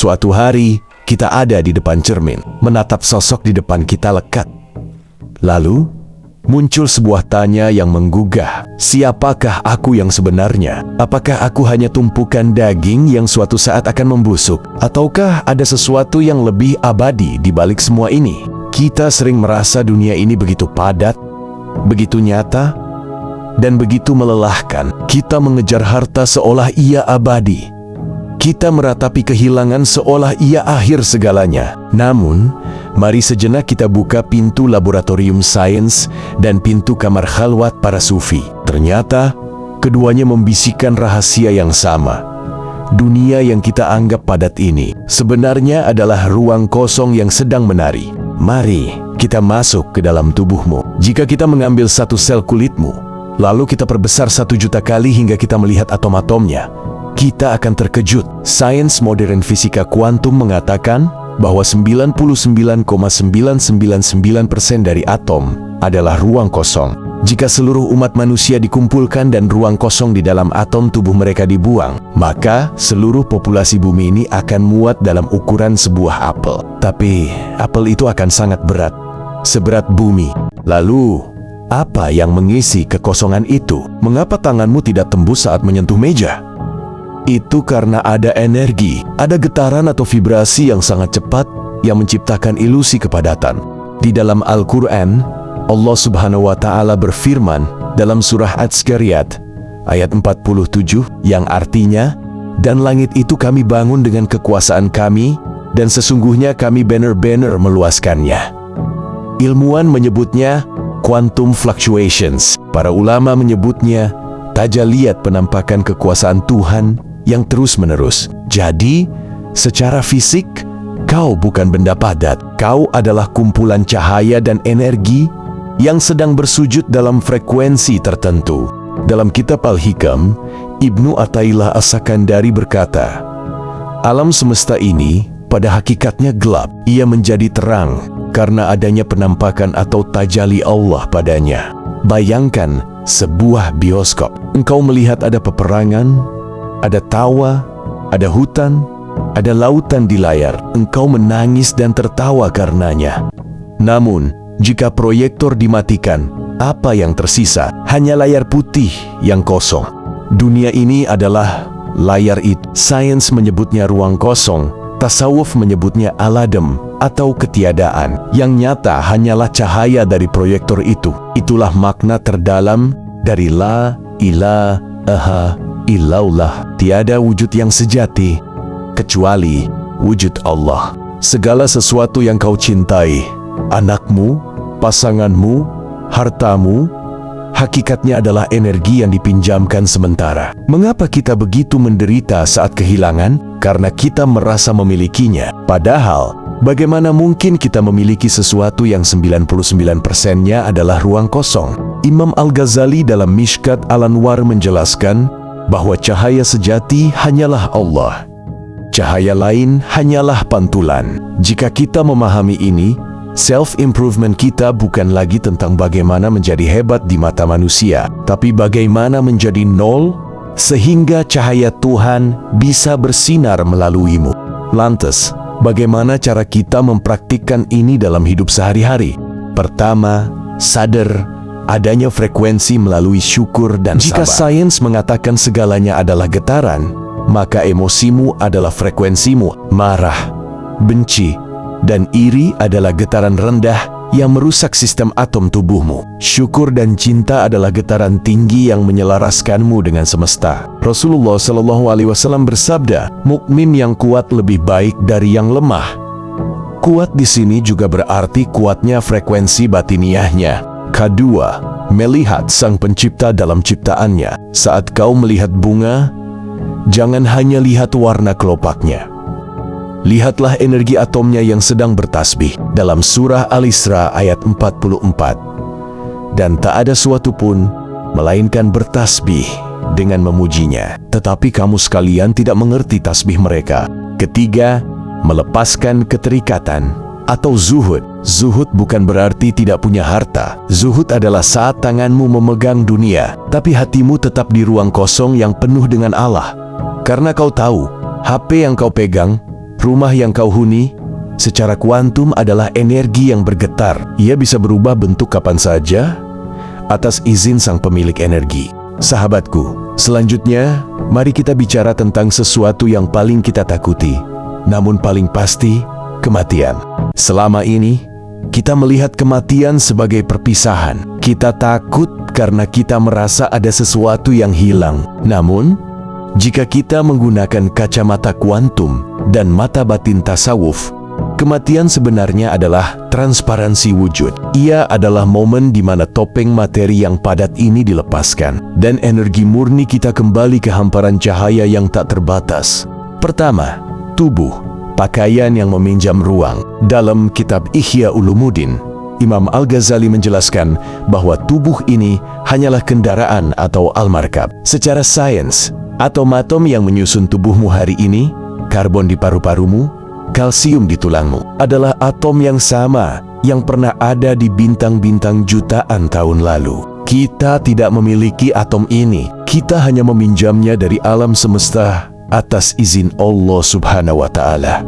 Suatu hari, kita ada di depan cermin, menatap sosok di depan kita lekat. Lalu, muncul sebuah tanya yang menggugah. Siapakah aku yang sebenarnya? Apakah aku hanya tumpukan daging yang suatu saat akan membusuk? Ataukah ada sesuatu yang lebih abadi di balik semua ini? Kita sering merasa dunia ini begitu padat, begitu nyata, dan begitu melelahkan. Kita mengejar harta seolah ia abadi. Kita meratapi kehilangan seolah ia akhir segalanya. Namun, mari sejenak kita buka pintu laboratorium sains dan pintu kamar khalwat para sufi. Ternyata, keduanya membisikkan rahasia yang sama. Dunia yang kita anggap padat ini sebenarnya adalah ruang kosong yang sedang menari. Mari kita masuk ke dalam tubuhmu. Jika kita mengambil satu sel kulitmu, lalu kita perbesar 1 juta kali hingga kita melihat atom-atomnya, kita akan terkejut. Sains modern fisika kuantum mengatakan bahwa 99,999% dari atom adalah ruang kosong. Jika seluruh umat manusia dikumpulkan dan ruang kosong di dalam atom tubuh mereka dibuang, maka seluruh populasi bumi ini akan muat dalam ukuran sebuah apel. Tapi, apel itu akan sangat berat, seberat bumi. Lalu, apa yang mengisi kekosongan itu? Mengapa tanganmu tidak tembus saat menyentuh meja? Itu karena ada energi, ada getaran atau vibrasi yang sangat cepat yang menciptakan ilusi kepadatan. Di dalam Al-Quran, Allah Subhanahu wa Ta'ala berfirman dalam surah Adz-Dzariyat ayat 47 yang artinya, "Dan langit itu kami bangun dengan kekuasaan kami, dan sesungguhnya kami benar-benar meluaskannya." Ilmuwan menyebutnya quantum fluctuations. Para ulama menyebutnya tajaliyat, penampakan kekuasaan Tuhan yang terus-menerus. Jadi, secara fisik, kau bukan benda padat. Kau adalah kumpulan cahaya dan energi yang sedang bersujud dalam frekuensi tertentu. Dalam kitab Al-Hikam, Ibnu Athaillah As-Sakandari berkata, alam semesta ini pada hakikatnya gelap. Ia menjadi terang karena adanya penampakan atau tajalli Allah padanya. Bayangkan sebuah bioskop. Engkau melihat ada peperangan, ada tawa, ada hutan, ada lautan di layar. Engkau menangis dan tertawa karenanya. Namun, jika proyektor dimatikan, apa yang tersisa? Hanya layar putih yang kosong. Dunia ini adalah layar itu. Sains menyebutnya ruang kosong, tasawuf menyebutnya aladem atau ketiadaan. Yang nyata hanyalah cahaya dari proyektor itu. Itulah makna terdalam dari la ilaha illallah. Tiada wujud yang sejati kecuali wujud Allah. Segala sesuatu yang kau cintai, anakmu, pasanganmu, hartamu, hakikatnya adalah energi yang dipinjamkan sementara. Mengapa kita begitu menderita saat kehilangan? Karena kita merasa memilikinya. Padahal, bagaimana mungkin kita memiliki sesuatu yang 99%-nya adalah ruang kosong? Imam Al-Ghazali dalam Mishkat Al-Anwar menjelaskan bahwa cahaya sejati hanyalah Allah. Cahaya lain hanyalah pantulan. Jika kita memahami ini, self-improvement kita bukan lagi tentang bagaimana menjadi hebat di mata manusia, tapi bagaimana menjadi nol, sehingga cahaya Tuhan bisa bersinar melaluimu. Lantas, bagaimana cara kita mempraktikkan ini dalam hidup sehari-hari? Pertama, sadar adanya frekuensi melalui syukur dan sabar. Jika sains mengatakan segalanya adalah getaran, maka emosimu adalah frekuensimu. Marah, benci, dan iri adalah getaran rendah yang merusak sistem atom tubuhmu. Syukur dan cinta adalah getaran tinggi yang menyelaraskanmu dengan semesta. Rasulullah SAW bersabda, mukmin yang kuat lebih baik dari yang lemah. Kuat di sini juga berarti kuatnya frekuensi batiniahnya. Kedua, melihat Sang Pencipta dalam ciptaannya. Saat kau melihat bunga, jangan hanya lihat warna kelopaknya. Lihatlah energi atomnya yang sedang bertasbih. Dalam surah Al-Isra ayat 44. Dan tak ada suatu pun, melainkan bertasbih dengan memujinya. Tetapi kamu sekalian tidak mengerti tasbih mereka. Ketiga, melepaskan keterikatan atau zuhud. Zuhud bukan berarti tidak punya harta. Zuhud adalah saat tanganmu memegang dunia, tapi hatimu tetap di ruang kosong yang penuh dengan Allah. Karena kau tahu, HP yang kau pegang, Rumah yang kau huni secara kuantum adalah energi yang bergetar. Ia bisa berubah bentuk kapan saja atas izin sang pemilik energi. Sahabatku, selanjutnya mari kita bicara tentang sesuatu yang paling kita takuti, namun paling pasti, kematian. Selama ini kita melihat kematian sebagai perpisahan. Kita takut karena kita merasa ada sesuatu yang hilang. Namun, jika kita menggunakan kacamata kuantum dan mata batin tasawuf, kematian sebenarnya adalah transparansi wujud. Ia adalah momen di mana topeng materi yang padat ini dilepaskan, dan energi murni kita kembali ke hamparan cahaya yang tak terbatas. Pertama, tubuh, pakaian yang meminjam ruang. Dalam kitab Ihya Ulumuddin, Imam Al-Ghazali menjelaskan bahwa tubuh ini hanyalah kendaraan atau al-markab. Secara sains, atom-atom yang menyusun tubuhmu hari ini, karbon di paru-parumu, kalsium di tulangmu, adalah atom yang sama yang pernah ada di bintang-bintang jutaan tahun lalu. Kita tidak memiliki atom ini, kita hanya meminjamnya dari alam semesta atas izin Allah Subhanahu wa Ta'ala.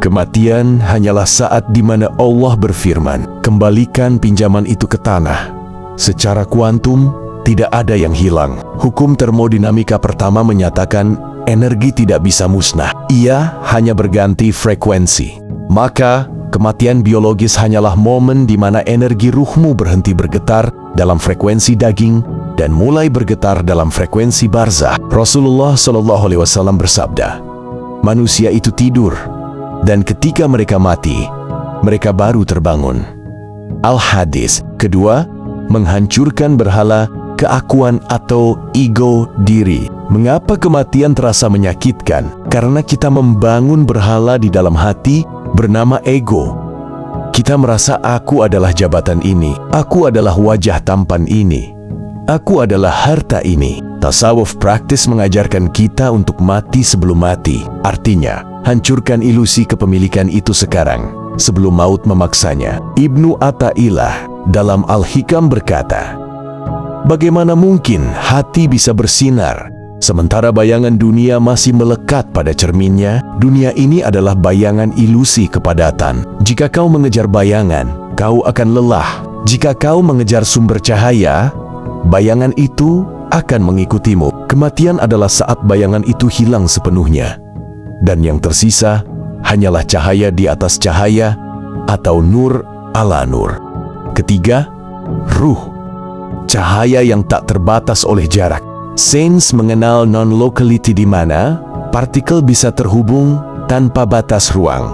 Kematian hanyalah saat di mana Allah berfirman, "Kembalikan pinjaman itu ke tanah." Secara kuantum, tidak ada yang hilang. Hukum termodinamika pertama menyatakan energi tidak bisa musnah. Ia hanya berganti frekuensi. Maka, kematian biologis hanyalah momen di mana energi ruhmu berhenti bergetar dalam frekuensi daging dan mulai bergetar dalam frekuensi barzah. Rasulullah SAW bersabda, "Manusia itu tidur, dan ketika mereka mati, mereka baru terbangun." Al-Hadis. Kedua, menghancurkan berhala, keakuan atau ego diri. Mengapa kematian terasa menyakitkan? Karena kita membangun berhala di dalam hati bernama ego. Kita merasa aku adalah jabatan ini, aku adalah wajah tampan ini, aku adalah harta ini. Tasawuf praktis mengajarkan kita untuk mati sebelum mati. Artinya, hancurkan ilusi kepemilikan itu sekarang, sebelum maut memaksanya. Ibnu Athaillah dalam Al-Hikam berkata, "Bagaimana mungkin hati bisa bersinar, sementara bayangan dunia masih melekat pada cerminnya? Dunia ini adalah bayangan ilusi kepadatan. Jika kau mengejar bayangan, kau akan lelah. Jika kau mengejar sumber cahaya, bayangan itu akan mengikutimu." Kematian adalah saat bayangan itu hilang sepenuhnya, dan yang tersisa hanyalah cahaya di atas cahaya atau nur ala nur. Ketiga, ruh, cahaya yang tak terbatas oleh jarak. Sains mengenal non-locality di mana partikel bisa terhubung tanpa batas ruang.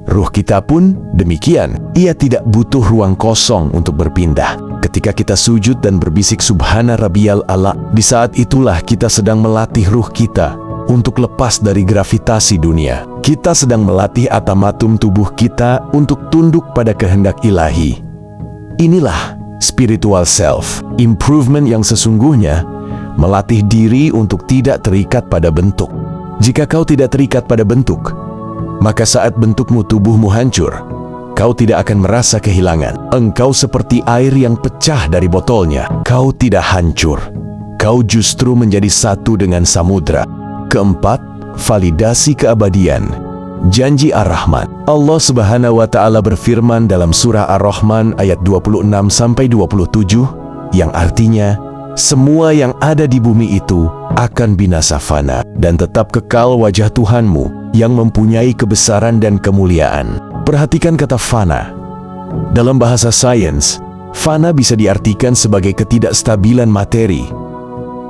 Ruh kita pun demikian. Ia tidak butuh ruang kosong untuk berpindah. Ketika kita sujud dan berbisik Subhana Rabbiyal A'la, di saat itulah kita sedang melatih ruh kita untuk lepas dari gravitasi dunia. Kita sedang melatih atom-atom tubuh kita untuk tunduk pada kehendak ilahi. Inilah spiritual self. Improvement yang sesungguhnya melatih diri untuk tidak terikat pada bentuk. Jika kau tidak terikat pada bentuk, maka saat bentukmu tubuhmu hancur, kau tidak akan merasa kehilangan. Engkau seperti air yang pecah dari botolnya. Kau tidak hancur. Kau justru menjadi satu dengan samudra. Keempat, validasi keabadian. Janji Ar-Rahman. Allah Subhanahu wa Ta'ala berfirman dalam surah Ar-Rahman ayat 26-27 yang artinya, "Semua yang ada di bumi itu akan binasa fana, dan tetap kekal wajah Tuhanmu yang mempunyai kebesaran dan kemuliaan." Perhatikan kata fana. Dalam bahasa sains, fana bisa diartikan sebagai ketidakstabilan materi.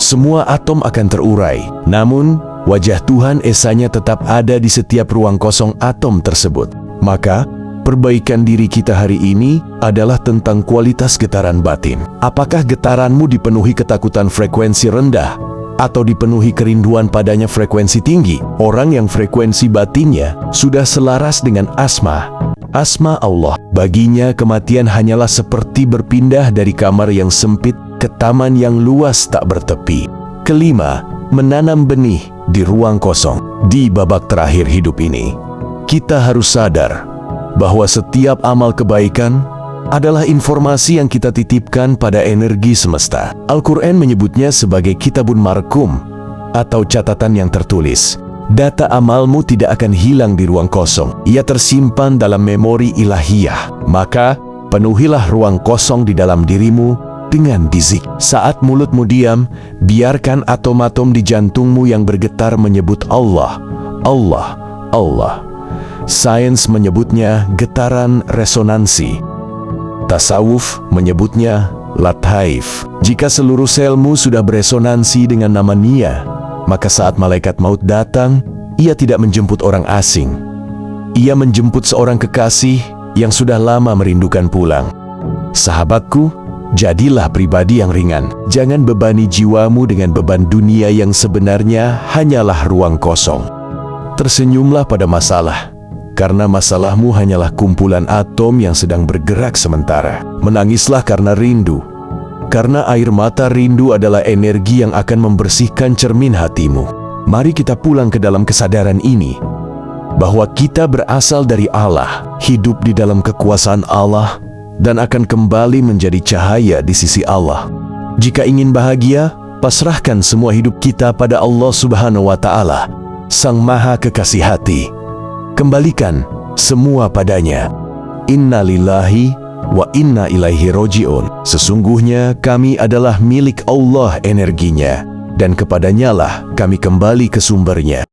Semua atom akan terurai, namun wajah Tuhan esanya tetap ada di setiap ruang kosong atom tersebut. Maka, perbaikan diri kita hari ini adalah tentang kualitas getaran batin. Apakah getaranmu dipenuhi ketakutan frekuensi rendah atau dipenuhi kerinduan padanya frekuensi tinggi? Orang yang frekuensi batinnya sudah selaras dengan asma Allah. Baginya kematian hanyalah seperti berpindah dari kamar yang sempit ke taman yang luas tak bertepi. Kelima, menanam benih di ruang kosong. Di babak terakhir hidup ini, kita harus sadar bahwa setiap amal kebaikan adalah informasi yang kita titipkan pada energi semesta. Al-Quran menyebutnya sebagai kitabun markum atau catatan yang tertulis. Data amalmu tidak akan hilang di ruang kosong. Ia tersimpan dalam memori ilahiyah. Maka, penuhilah ruang kosong di dalam dirimu dengan dizik. Saat mulutmu diam, biarkan atom-atom di jantungmu yang bergetar menyebut Allah, Allah, Allah. Sains menyebutnya getaran resonansi. Tasawuf menyebutnya lathaif. Jika seluruh selmu sudah beresonansi dengan nama Nia, maka saat malaikat maut datang, ia tidak menjemput orang asing. Ia menjemput seorang kekasih yang sudah lama merindukan pulang. Sahabatku, jadilah pribadi yang ringan. Jangan bebani jiwamu dengan beban dunia yang sebenarnya hanyalah ruang kosong. Tersenyumlah pada masalah, karena masalahmu hanyalah kumpulan atom yang sedang bergerak sementara. Menangislah karena rindu, karena air mata rindu adalah energi yang akan membersihkan cermin hatimu. Mari kita pulang ke dalam kesadaran ini, bahwa kita berasal dari Allah, hidup di dalam kekuasaan Allah, dan akan kembali menjadi cahaya di sisi Allah. Jika ingin bahagia, pasrahkan semua hidup kita pada Allah Subhanahu wa Ta'ala, Sang Maha Kekasih Hati. Kembalikan semua padanya. Inna lillahi wa inna ilaihi roji'un. Sesungguhnya kami adalah milik Allah energinya, dan kepadanya lah kami kembali ke sumbernya.